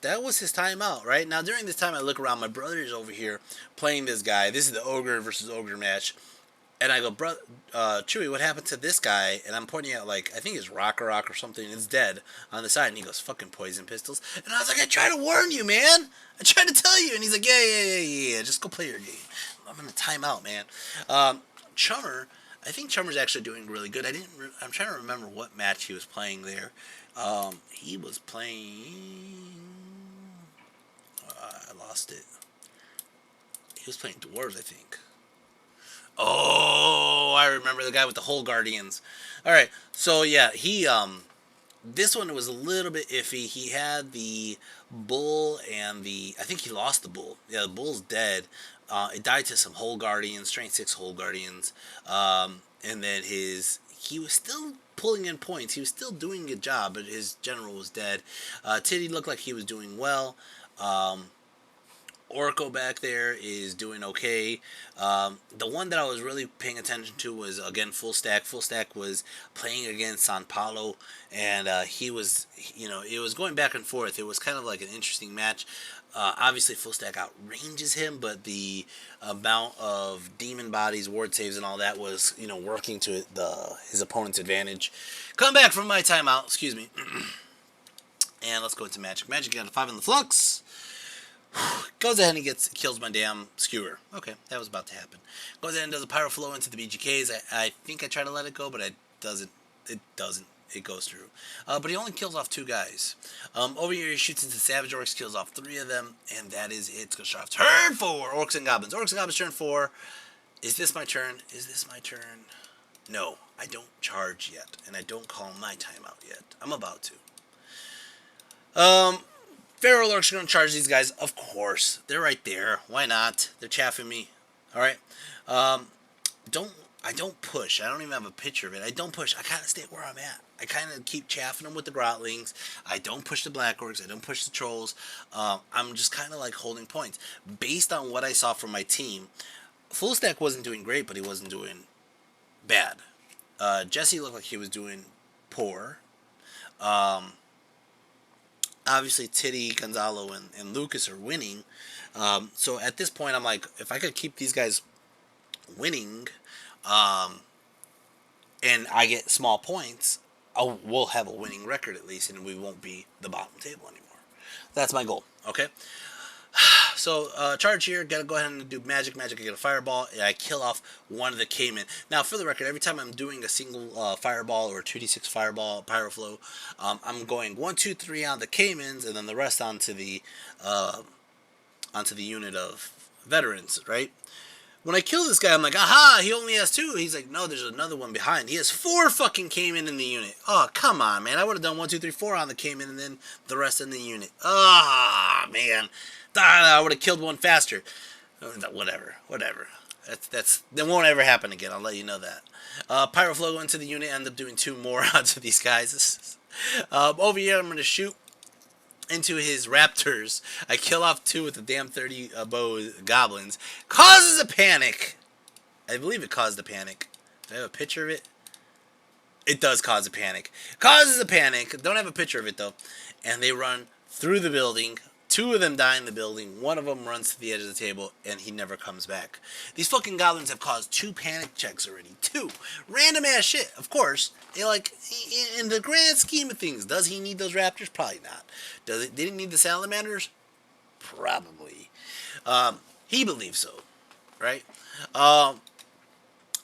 that was his time out, right? Now during this time I look around, my brother is over here playing this guy. This is the Ogre versus Ogre match. And I go, bro, Chewy, what happened to this guy? And I'm pointing at, like, I think it's Rock or something. It's dead on the side. And he goes, fucking poison pistols. And I was like, I tried to warn you, man. I tried to tell you. And he's like, yeah. Just go play your game. I'm in a timeout, man. Chummer, I think Chummer's actually doing really good. I'm trying to remember what match he was playing there. He was playing... I lost it. He was playing Dwarves, I think. Oh, I remember the guy with the Hole Guardians. Alright, so yeah, this one was a little bit iffy. He had the bull and I think he lost the bull. Yeah, the bull's dead. It died to some Hole Guardians, strength 6 Hole Guardians. And then he was still pulling in points. He was still doing a good job, but his general was dead. Titty looked like he was doing well. Orko back there is doing okay. The one that I was really paying attention to was, again, Full Stack. Full Stack was playing against San Paulo, and he was, it was going back and forth. It was kind of like an interesting match. Obviously, Full Stack outranges him, but the amount of demon bodies, ward saves, and all that was, working to his opponent's advantage. Come back from my timeout, excuse me. And let's go into Magic. Magic got a 5 in the flux. Goes ahead and kills my damn skewer. Okay, that was about to happen. Goes ahead and does a pyro flow into the BGKs. I think I try to let it go, but it doesn't. It goes through. But he only kills off 2 guys. Over here, he shoots into Savage Orcs, kills off 3 of them, and that is it. It's going to start off turn 4. Orcs and Goblins. Orcs and Goblins turn 4. Is this my turn? Is this my turn? No, I don't charge yet, and I don't call my timeout yet. I'm about to. Feral Orcs are going to charge these guys. Of course. They're right there. Why not? They're chaffing me. Alright. I don't push. I don't even have a picture of it. I don't push. I kind of stay where I'm at. I kind of keep chaffing them with the Grotlings. I don't push the Black Orcs. I don't push the Trolls. I'm just kind of like holding points. Based on what I saw from my team, Full Stack wasn't doing great, but he wasn't doing bad. Jesse looked like he was doing poor. Obviously, Titty, Gonzalo, and Lucas are winning. So at this point, I'm like, if I could keep these guys winning, and I get small points, we'll have a winning record at least, and we won't be the bottom table anymore. That's my goal, okay? So, charge here, gotta go ahead and do magic. I get a fireball, and I kill off one of the Cayman. Now, for the record, every time I'm doing a single fireball or a 2d6 fireball, pyroflow, I'm going 1, 2, 3 on the Caymans, and then the rest onto the unit of veterans, right? When I kill this guy, I'm like, aha, he only has 2. He's like, no, there's another one behind. He has 4 fucking Cayman in the unit. Oh, come on, man. I would have done 1, 2, 3, 4 on the Cayman, and then the rest in the unit. Ah, man. I would have killed one faster. Whatever. That won't ever happen again. I'll let you know that. Pyroflow into the unit. End up doing 2 more onto these guys. Over here, I'm going to shoot into his raptors. I kill off 2 with the damn 30 bow goblins. Causes a panic. I believe it caused a panic. Do I have a picture of it? It does cause a panic. Causes a panic. Don't have a picture of it, though. And they run through the building. Two of them die in the building. One of them runs to the edge of the table, and he never comes back. These fucking goblins have caused 2 panic checks already. 2 random ass shit. Of course, like in the grand scheme of things, does he need those raptors? Probably not. Did he need the salamanders? Probably. He believes so, right?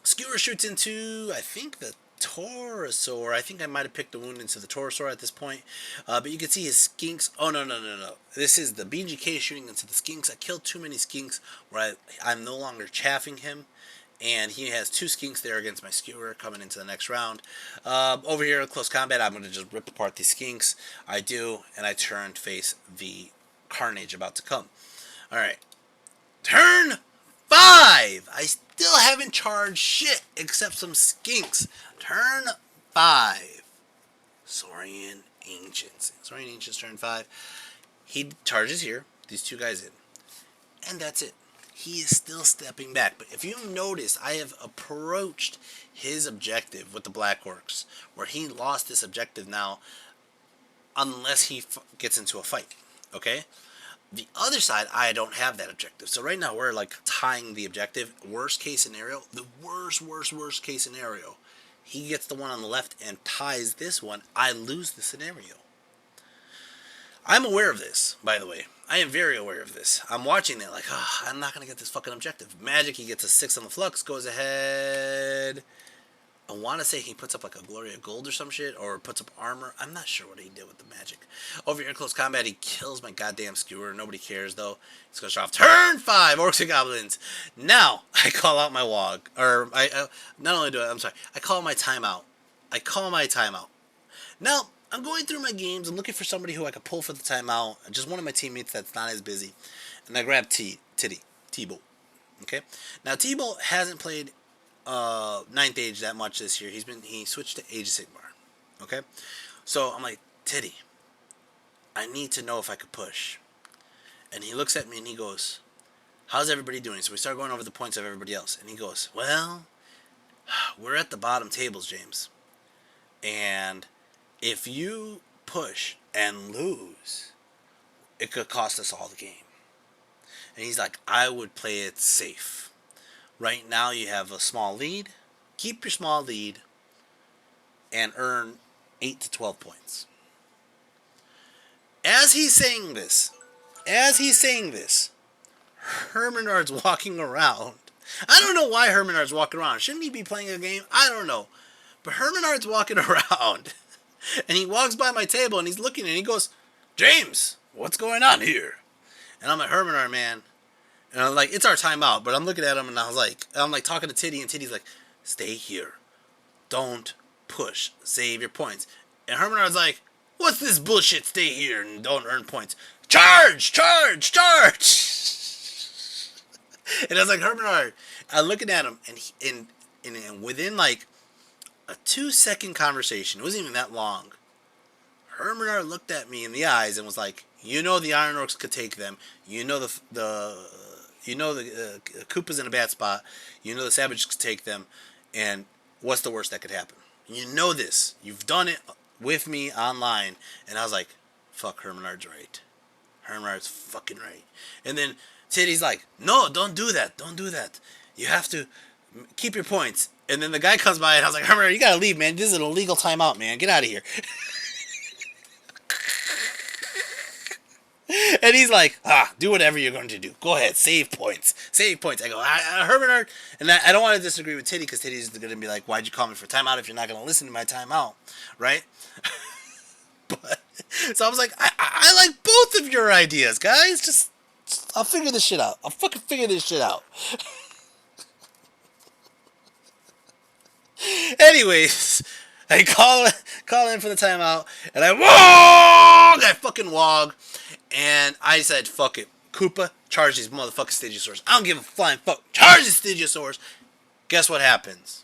Skewer shoots into, I think, the Torosaur. I think I might have picked the wound into the Torosaur at this point. But you can see his skinks. Oh, no. This is the BGK shooting into the skinks. I killed too many skinks where I'm no longer chaffing him. And he has 2 skinks there against my skewer coming into the next round. Over here in close combat, I'm going to just rip apart these skinks. I do, and I turn to face the carnage about to come. Alright. Turn 5! I still haven't charged shit except some skinks. Turn 5. Saurian Ancients. Saurian Ancients turn 5. He charges here. These 2 guys in. And that's it. He is still stepping back. But if you notice, I have approached his objective with the Black Orcs, where he lost this objective now unless he gets into a fight. Okay? The other side, I don't have that objective. So right now we're like tying the objective. Worst case scenario, the worst case scenario, he gets the one on the left and ties this one. I lose the scenario. I'm aware of this, by the way. I am very aware of this. I'm watching that like, I'm not going to get this fucking objective. Magic, he gets a 6 on the flux, goes ahead. I want to say he puts up like a Gloria Gold or some shit, or puts up armor. I'm not sure what he did with the magic. Over here in close combat, he kills my goddamn skewer. Nobody cares, though. He's going to start off turn 5, Orcs and Goblins. Now, I call out my wog. Or, not only do I call my timeout. Now, I'm going through my games. I'm looking for somebody who I could pull for the timeout. Just one of my teammates that's not as busy. And I grab T-Bolt. Okay? Now, T-Bolt hasn't played 9th Age that much this year. He switched to Age of Sigmar. Okay? So, I'm like, Titty, I need to know if I could push. And he looks at me and he goes, how's everybody doing? So we start going over the points of everybody else. And he goes, well, we're at the bottom tables, James. And if you push and lose, it could cost us all the game. And he's like, I would play it safe. Right now you have a small lead. Keep your small lead and earn 8 to 12 points. As he's saying this, Hermenard's walking around. I don't know why Hermenard's walking around. Shouldn't he be playing a game? I don't know. But Hermenard's walking around. And he walks by my table and he's looking and he goes, James, what's going on here? And I'm like, Hermenard, man. And I'm like, it's our timeout. But I'm looking at him and I'm like talking to Titty, and Titty's like, stay here. Don't push. Save your points. And Hermenard's like, what's this bullshit? Stay here and don't earn points. Charge! Charge! Charge! And I was like, Hermenard. I'm looking at him and within like a 2-second conversation, it wasn't even that long, Hermenard looked at me in the eyes and was like, you know the Iron Orcs could take them. You know the Koopa's in a bad spot. You know the Savages could take them. And what's the worst that could happen? You know this. You've done it with me online. And I was like, fuck, Hermenard's right. Hermenard's fucking right. And then Titty's like, no, don't do that. Don't do that. You have to keep your points. And then the guy comes by and I was like, Hermenard, you gotta leave, man. This is an illegal timeout, man. Get out of here. And he's like, do whatever you're going to do. Go ahead, save points. Save points. I go, Hermenard. And I don't want to disagree with Titty, because Titty's going to be like, why'd you call me for timeout if you're not going to listen to my timeout? Right? But so I was like, I like both of your ideas, guys. Just I'll figure this shit out. I'll fucking figure this shit out. Anyways, I call in for the timeout, and I fucking wog, and I said, fuck it. Koopa, charge these motherfucking Stegosaurs. I don't give a flying fuck. Charge these Stegosaurs. Guess what happens?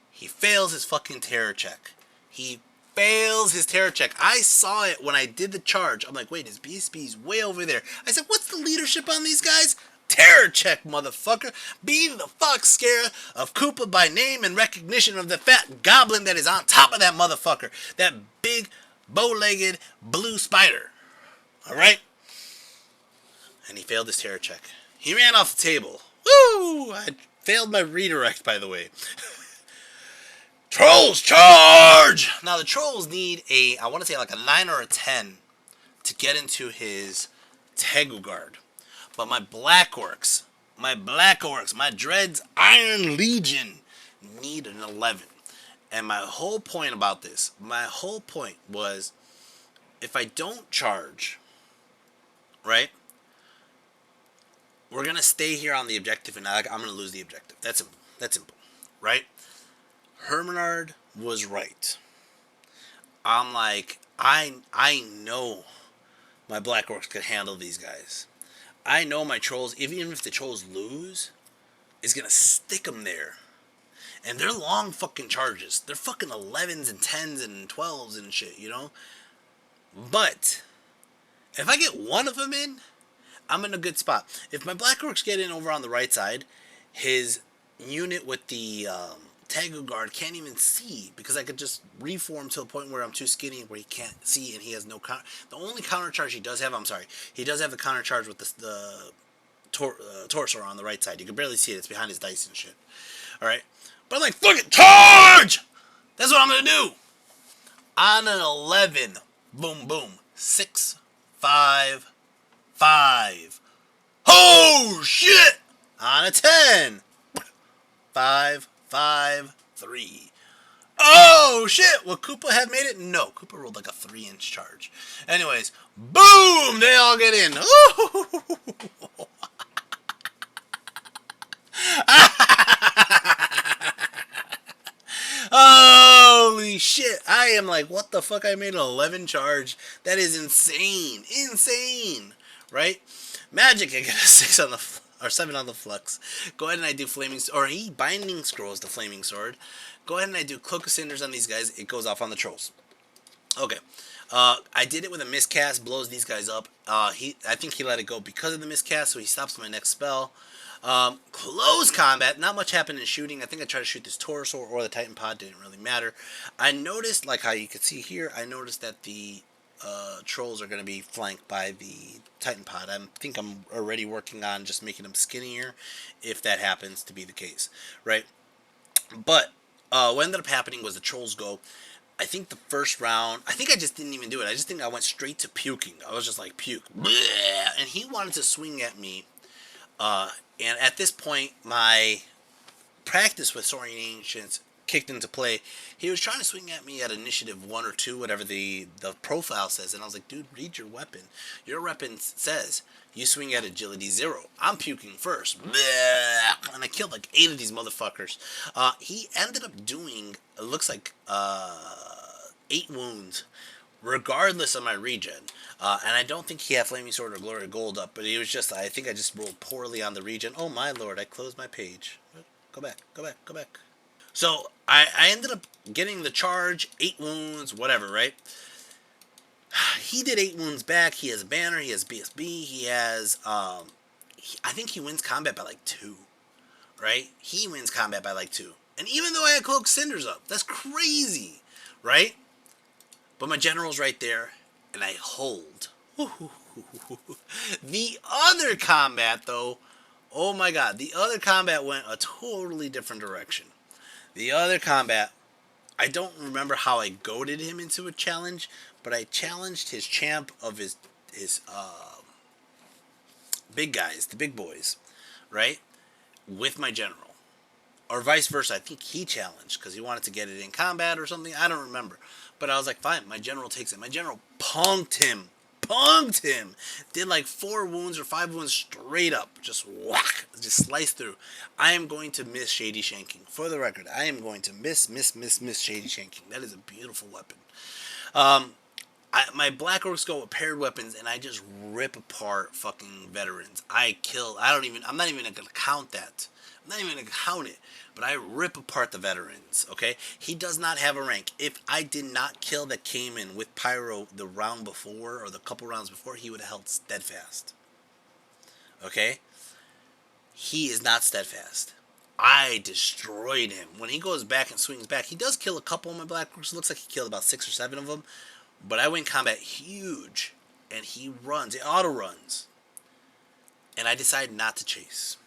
He fails his fucking terror check. He fails his terror check. I saw it when I did the charge. I'm like, wait, his BSB's way over there. I said, what's the leadership on these guys? Terror check, motherfucker. Be the fuck scared of Koopa by name and recognition of the fat goblin that is on top of that motherfucker. That big, bow-legged, blue spider. Alright? and he failed his terror check. He ran off the table. Woo! I failed my redirect, by the way. Trolls charge! Now the trolls need a, I want to say like a 9 or a 10 to get into his Tegu guard. But my black orcs, my Dread's Iron Legion need an 11. And my whole point about this, was if I don't charge, right, we're going to stay here on the objective and I'm going to lose the objective. That's simple, right? Hermenard was right. I'm like, I know my black orcs could handle these guys. I know my trolls, even if the trolls lose, is going to stick them there. And they're long fucking charges. They're fucking 11s and 10s and 12s and shit, you know? But if I get one of them in, I'm in a good spot. If my black orcs get in over on the right side, his unit with the Tegu guard can't even see because I could just reform to a point where I'm too skinny where he can't see and he has no counter. The only counter charge he does have, he does have the counter charge with the torso on the right side. You can barely see it. It's behind his dice and shit. All right, but I'm like, fuck it, charge! That's what I'm gonna do. On an 11, boom, boom, 6, 5, 5. Oh shit! On a 10, 5, 5, 3. Oh shit! Would Koopa have made it? No, Koopa rolled like a 3-inch charge. Anyways, boom! They all get in. Holy shit! I am like, what the fuck? I made an 11 charge. That is insane, right? Magic, I get a 6 on the or 7 on the flux. Go ahead and I do flaming, or he binding scrolls the flaming sword. Go ahead and I do cloak of cinders on these guys. It goes off on the trolls. Okay, I did it with a miscast. Blows these guys up. I think he let it go because of the miscast, so he stops my next spell. Close combat. Not much happened in shooting. I think I tried to shoot this torso or the Titan pod. Didn't really matter. I noticed, like how you can see here, I noticed that the trolls are going to be flanked by the Titan pod. I think I'm already working on just making them skinnier if that happens to be the case, right? But what ended up happening was the trolls go, I think the first round, I think I just didn't even do it. I just think I went straight to puking. I was just like, puke. Bleh. And he wanted to swing at me. And at this point, my practice with Saurian Ancients kicked into play. He was trying to swing at me at initiative 1 or 2, whatever the profile says. And I was like, dude, read your weapon. Your weapon says you swing at agility 0. I'm puking first. Bleh. And I killed like 8 of these motherfuckers. He ended up doing, it looks like 8 wounds, regardless of my regen. And I don't think he had Flaming Sword or Glory Gold up, but he was just, I think I just rolled poorly on the regen. Oh my lord, I closed my page. Go back. So, I ended up getting the charge, 8 wounds, whatever, right? He did 8 wounds back. He has a banner, he has BSB, he has, I think he wins combat by like 2, right? He wins combat by like 2. And even though I had Cloak Cinders up, that's crazy, right? But my general's right there, and I hold. The other combat, though, oh my god, the other combat went a totally different direction. The other combat, I don't remember how I goaded him into a challenge, but I challenged his champ of his big guys, the big boys, right, with my general. Or vice versa. I think he challenged because he wanted to get it in combat or something. I don't remember. But I was like, fine, my general takes it. My general punked him. Did like 4 wounds or 5 wounds straight up. Just whack. Just sliced through. I am going to miss Shady Shanking. For the record, I am going to miss Shady Shanking. That is a beautiful weapon. My Black Orcs go with paired weapons, and I just rip apart fucking veterans. I'm not even going to count that. I'm not even going to count it. But I rip apart the veterans, okay? He does not have a rank. If I did not kill that came in with Pyro the round before, or the couple rounds before, he would have held steadfast. Okay? He is not steadfast. I destroyed him. When he goes back and swings back, he does kill a couple of my Black Orcs. It looks like he killed about 6 or 7 of them. But I win combat huge. And he runs. He auto runs. and I decide not to chase.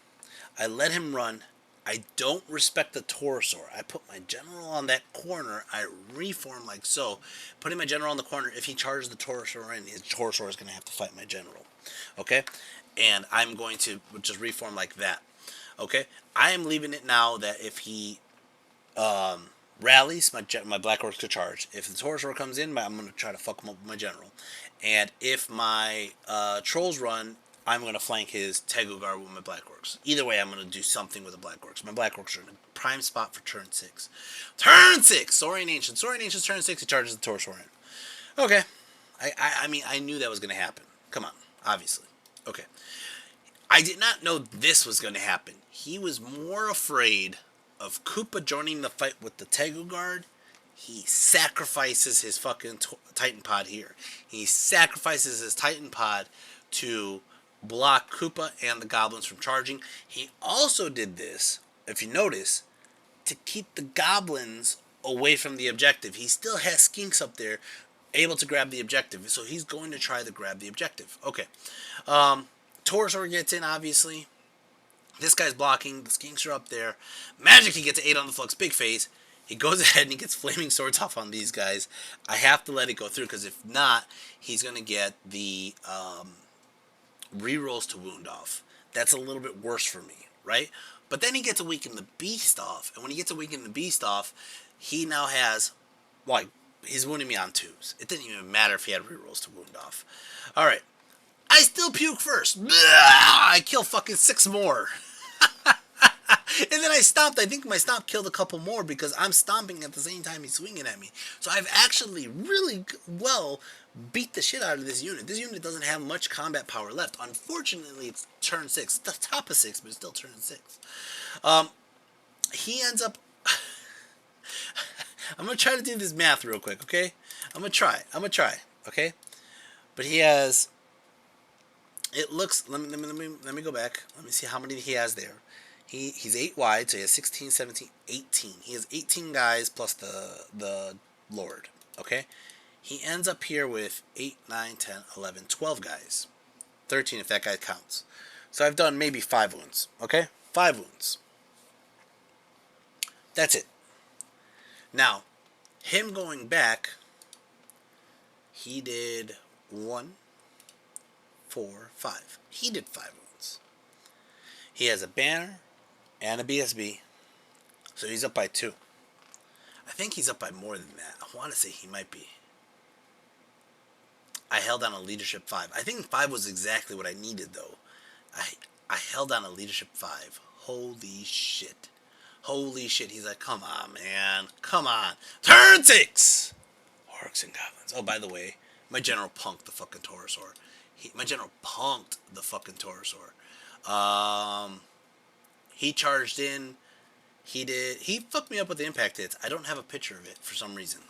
I let him run. I don't respect the Torosaur. I put my general on that corner. I reform like so. Putting my general on the corner, if he charges the Torosaur in, his Torosaur is going to have to fight my general. Okay? And I'm going to just reform like that. Okay? I am leaving it now that if he rallies, my Black Orcs could charge. If the Torosaur comes in, I'm going to try to fuck him up with my general. And if my Trolls run, I'm going to flank his Tegugar with my Black Orcs. Either way, I'm going to do something with the Black Orcs. My Black Orcs are in a prime spot for turn 6. Turn 6! Saurian Ancient. Saurian Ancient's turn 6, he charges the Torosaur in. Okay. I mean, I knew that was going to happen. Come on. Obviously. Okay. I did not know this was going to happen. He was more afraid of Koopa joining the fight with the Tegu Guard. He sacrifices his fucking Titan Pod here. He sacrifices his Titan Pod to block Koopa and the Goblins from charging. He also did this, if you notice, to keep the Goblins away from the objective. He still has Skinks up there able to grab the objective, so he's going to try to grab the objective. Okay. Torosaur gets in, obviously. This guy's blocking. The Skinks are up there. Magic, he gets 8 on the Flux. Big face. He goes ahead and he gets Flaming Swords off on these guys. I have to let it go through because if not, he's going to get the rerolls to wound off. That's a little bit worse for me, right? But then he gets to weaken the Beast off. And when he gets to weaken the Beast off, he now has, like, he's wounding me on 2s. It didn't even matter if he had rerolls to wound off. Alright. I still puke first. Blah! I kill fucking 6 more. And then I stomped. I think my stomp killed a couple more because I'm stomping at the same time he's swinging at me. So I've actually really well beat the shit out of this unit. This unit doesn't have much combat power left. Unfortunately, it's turn 6. The top of 6, but it's still turn 6. He ends up... I'm going to try to do this math real quick, okay? I'm going to try, okay? But he has... It looks... Let me go back. Let me see how many he has there. He's 8 wide, so he has 16, 17, 18. He has 18 guys plus the Lord, okay? He ends up here with 8, 9, 10, 11, 12 guys. 13 if that guy counts. So I've done maybe 5 wounds, okay? 5 wounds. That's it. Now, him going back, he did 1, 4, 5. He did 5 wounds. He has a banner and a BSB, so he's up by 2. I think he's up by more than that. I want to say he might be. I held on a leadership 5. I think 5 was exactly what I needed, though. I held on a leadership 5. Holy shit. Holy shit. He's like, come on, man. Come on. Turn 6! Orcs and Goblins. Oh, by the way, my general punked the fucking Torosaur. My general punked the fucking Torosaur. He charged in. He fucked me up with the impact hits. I don't have a picture of it for some reason.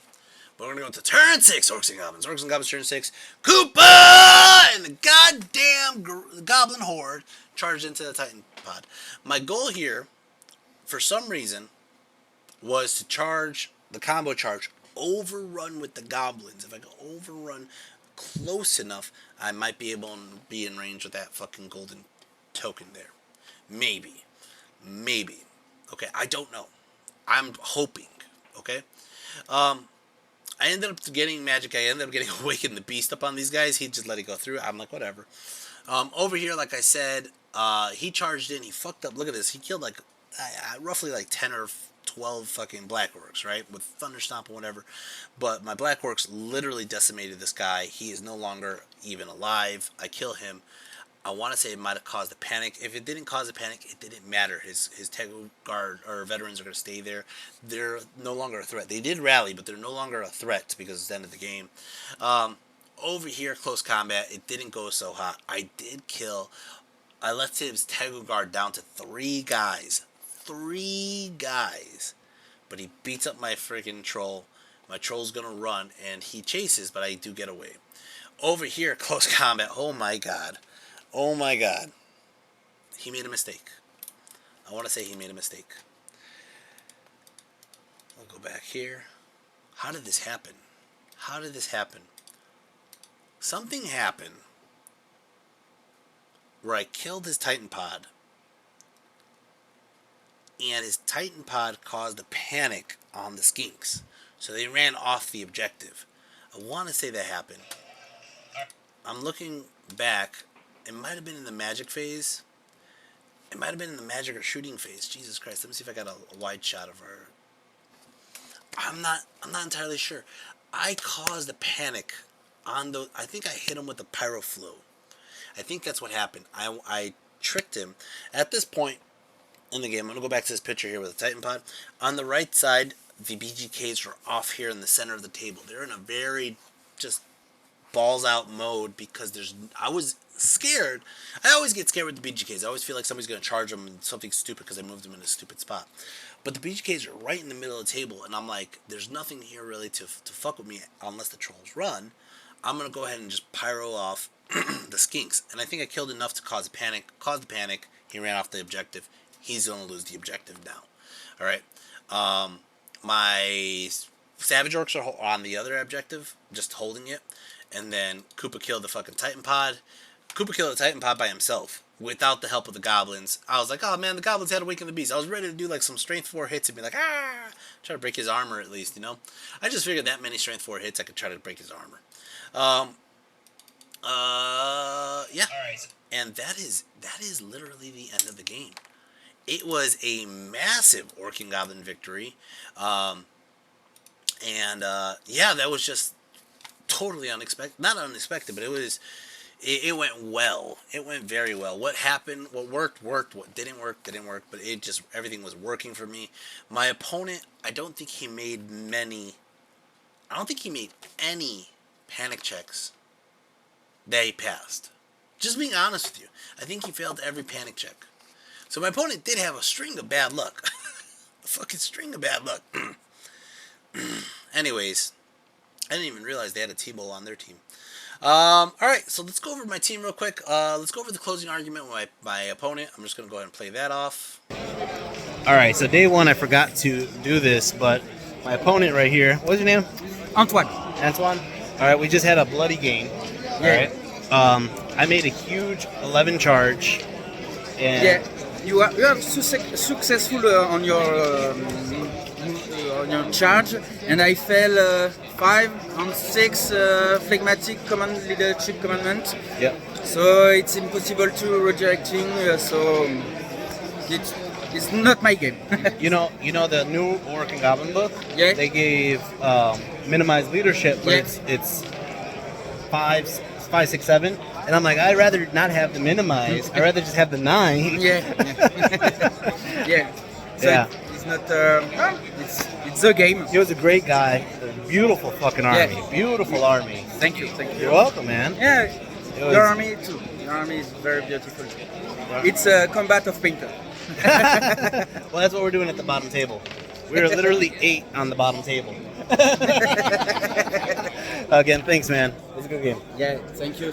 But we're going to go to turn 6. Orcs and Goblins. Orcs and Goblins turn 6. Koopa! And the goddamn Goblin Horde charged into the Titan Pod. My goal here, for some reason, was to charge the combo charge, overrun with the Goblins. If I could overrun close enough, I might be able to be in range with that fucking golden token there. Maybe. Maybe. Okay, I don't know. I'm hoping. Okay? I ended up getting magic. I ended up getting Awaken the Beast up on these guys. He just let it go through. I'm like, whatever. Over here, like I said, he charged in. He fucked up. Look at this. He killed like roughly like 10 or 12 fucking Black Orcs, right? With Thunder Stomp and whatever. But my Black Orcs literally decimated this guy. He is no longer even alive. I kill him. I want to say it might have caused a panic. If it didn't cause a panic, it didn't matter. His Tegu Guard or veterans are going to stay there. They're no longer a threat. They did rally, but they're no longer a threat because it's the end of the game. Over here, close combat, it didn't go so hot. I did kill. I left his Tegu Guard down to 3 guys. 3 guys. But he beats up my freaking troll. My troll's going to run, and he chases, but I do get away. Over here, close combat. Oh, my God. Oh my God. He made a mistake. I want to say he made a mistake. I'll go back here. How did this happen? How did this happen? Something happened where I killed his Titan pod, and his Titan pod caused a panic on the skinks, so they ran off the objective. I want to say that happened. I'm looking back. It might have been in the magic phase. It might have been in the magic or shooting phase. Jesus Christ! Let me see if I got a wide shot of her. I'm not entirely sure. I caused a panic on the. I think I hit him with the pyro flow. I think that's what happened. I tricked him. At this point in the game, I'm gonna go back to this picture here with the Titan pod. On the right side, the BGKs are off here in the center of the table. They're in a very just balls out mode because I was scared. I always get scared with the BGKs. I always feel like somebody's going to charge them in something stupid because I moved them in a stupid spot. But the BGKs are right in the middle of the table, and I'm like, there's nothing here really to fuck with me unless the trolls run. I'm going to go ahead and just pyro off the skinks. And I think I killed enough to cause the panic. He ran off the objective. He's going to lose the objective now. All right. My Savage Orcs are on the other objective, just holding it. And then Koopa killed the fucking Titan pod. Koopa killed the Titan pod by himself without the help of the Goblins. I was like, oh man, the Goblins had to awaken the beast. I was ready to do like some strength 4 hits and be like, try to break his armor at least, you know. I just figured that many strength 4 hits I could try to break his armor. Yeah. And that is literally the end of the game. It was a massive Orc and Goblin victory. Yeah, that was just totally unexpected. Not unexpected, but it went well. It went very well. What happened, what worked. What didn't work. But it just, everything was working for me. My opponent, I don't think he made any panic checks that he passed. Just being honest with you. I think he failed every panic check. So my opponent did have a string of bad luck. A fucking string of bad luck. Anyways, I didn't even realize they had a T-Bowl on their team. Alright, so let's go over my team real quick. Let's go over the closing argument with my opponent. I'm just going to go ahead and play that off. Alright, so day one I forgot to do this, but my opponent right here, what's your name? Antoine. Antoine? Alright, we just had a bloody game. Yeah. Alright. I made a huge 11 charge. And Yeah, you are successful on your charge, and I fell 5 on 6 phlegmatic command leadership commandment. Yep. So it's impossible to redirecting. So it's not my game. You know the new Orc and Goblin book? Yeah. They gave minimized leadership, but Yeah. it's 5, 6, 7. And I'm like, I'd rather not have the minimize. I'd rather just have the 9. Yeah. Yeah. So Yeah. it's not. It's a game. He was a great guy. A beautiful fucking army. Yeah. Beautiful army. Thank you. You're welcome, man. Yeah. was- Your army too. Your army is very beautiful. It's a combat of painter. Well, that's what we're doing at the bottom table. We were literally 8 on the bottom table. Again, thanks, man. It was a good game. Yeah, thank you.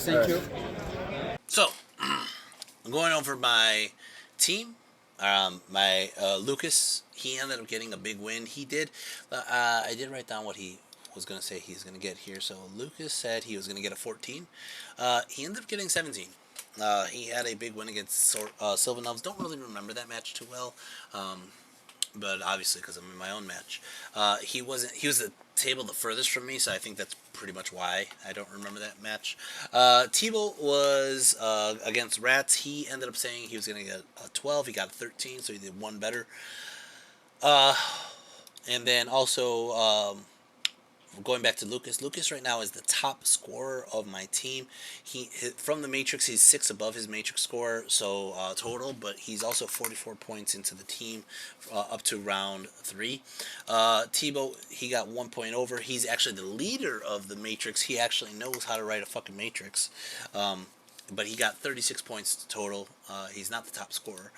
So, I'm going over my team. My Lucas, he ended up getting a big win. He did. I did write down what he was going to say he's going to get here. So, Lucas said he was going to get a 14. He ended up getting 17. He had a big win against Sylvan Elves. Don't really remember that match too well. But obviously, because I'm in my own match, he was the table the furthest from me, so I think that's pretty much why I don't remember that match. T-Bolt was against Rats. He ended up saying he was going to get a 12. He got a 13, so he did one better. And then also going back to Lucas. Lucas right now is the top scorer of my team. From the Matrix, he's 6 above his Matrix score, so total, but he's also 44 points into the team up to round 3. Tebow, he got 1 point over. He's actually the leader of the Matrix. He actually knows how to write a fucking Matrix. But he got 36 points total. He's not the top scorer.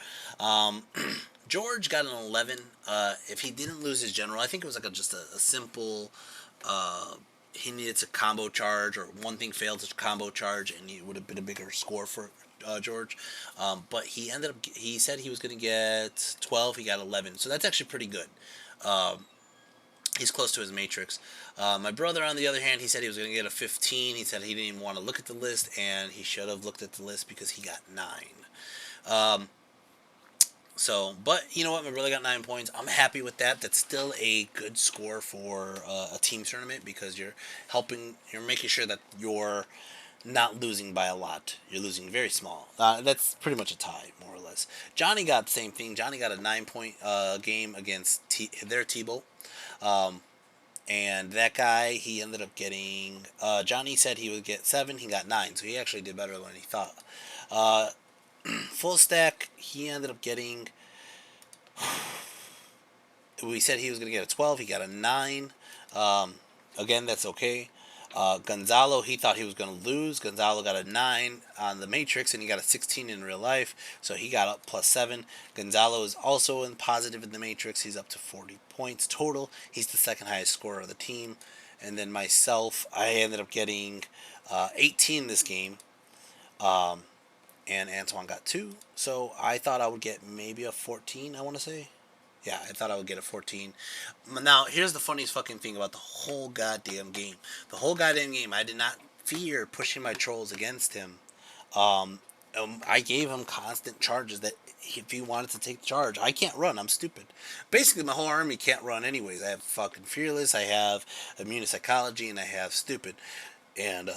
George got an 11. If he didn't lose his general, I think it was like just a simple... he needed to combo charge, or one thing failed to combo charge, and it would have been a bigger score for George. But he ended up, he said he was going to get 12, he got 11. So that's actually pretty good. He's close to his matrix. My brother, on the other hand, he said he was going to get a 15. He said he didn't even want to look at the list, and he should have looked at the list because he got 9. Um, but you know what? My brother got 9 points. I'm happy with that. That's still a good score for a team tournament because you're making sure that you're not losing by a lot. You're losing very small. That's pretty much a tie, more or less. Johnny got the same thing. Johnny got a 9 point game against their T-Boat. Um, and that guy, he ended up getting. Johnny said he would get 7. He got 9, so he actually did better than he thought. Uh, full stack, he ended up getting. We said he was going to get a 12. He got a 9. Again, that's okay. Gonzalo, he thought he was going to lose. Gonzalo got a 9 on the Matrix, and he got a 16 in real life, so he got up +7. Gonzalo is also in positive in the Matrix. He's up to 40 points total. He's the second highest scorer of the team. And then myself, I ended up getting 18 this game, and Antoine got 2. So I thought I would get maybe a 14, I want to say. Yeah, I thought I would get a 14. Now, here's the funniest fucking thing about the whole goddamn game. The whole goddamn game, I did not fear pushing my trolls against him. I gave him constant charges that if he wanted to take the charge, I can't run. I'm stupid. Basically, my whole army can't run anyways. I have fucking Fearless, I have Immune Psychology, and I have Stupid. And,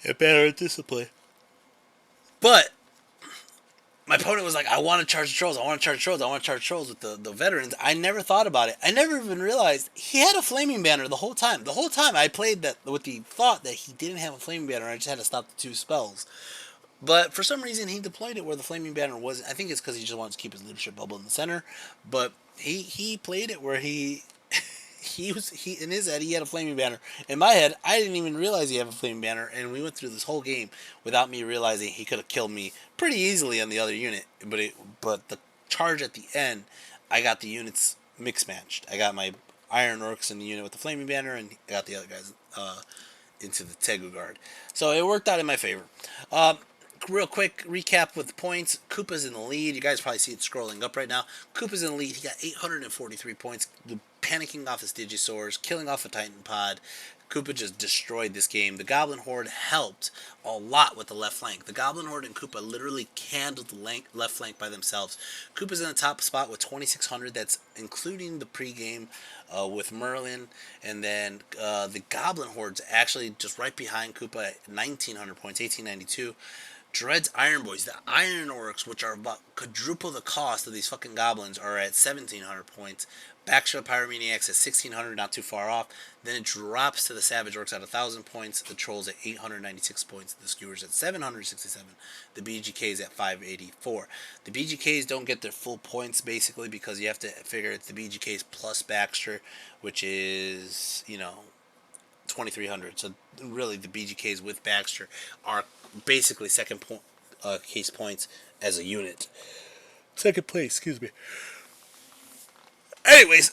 better at discipline. But my opponent was like, I want to charge the trolls, I want to charge trolls, I want to charge trolls with the veterans. I never thought about it. I never even realized he had a flaming banner the whole time. The whole time I played that with the thought that he didn't have a flaming banner. I just had to stop the 2 spells. But for some reason he deployed it where the flaming banner wasn't. I think it's because he just wanted to keep his leadership bubble in the center. But he played it where he in his head he had a flaming banner. In my head, I didn't even realize he had a flaming banner, and we went through this whole game without me realizing he could have killed me pretty easily on the other unit. But the charge at the end, I got the units mix matched. I got my Iron Orcs in the unit with the flaming banner, and I got the other guys into the Tegu guard. So it worked out in my favor. Real quick recap with the points. Koopa's in the lead. You guys probably see it scrolling up right now. Koopa's in the lead. He got 843 points. Panicking off his Digisaurs, killing off a Titan Pod. Koopa just destroyed this game. The Goblin Horde helped a lot with the left flank. The Goblin Horde and Koopa literally handled the left flank by themselves. Koopa's in the top spot with 2,600. That's including the pregame with Merlin. And then the Goblin Horde's actually just right behind Koopa at 1,900 points, 1,892. Dread's Iron Boys, the Iron Orcs, which are about quadruple the cost of these fucking goblins, are at 1,700 points. Backshot Pyromaniacs at 1,600, not too far off. Then it drops to the Savage Orcs at 1,000 points. The Trolls at 896 points. The Skewers at 767. The BGKs at 584. The BGKs don't get their full points, basically, because you have to figure it's the BGKs plus Baxter, which is, 2,300. So really, the BGKs with Baxter are basically second case points as a unit. Second place, excuse me. Anyways,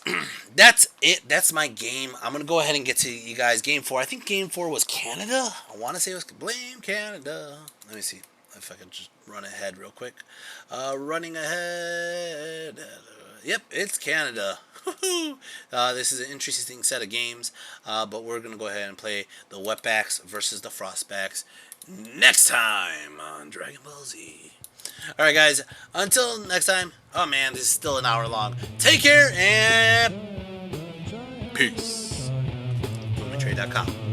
that's it. That's my game. I'm going to go ahead and get to you guys. Game 4. I think Game 4 was Canada. I want to say it was Blame Canada. Let me see if I can just run ahead real quick. Running ahead. Yep, it's Canada. This is an interesting set of games, but we're going to go ahead and play the Wetbacks versus the Frostbacks next time on Dragon Ball Z. Alright guys, until next time, oh man, this is still an hour long. Take care and peace. BoomingTrade.com.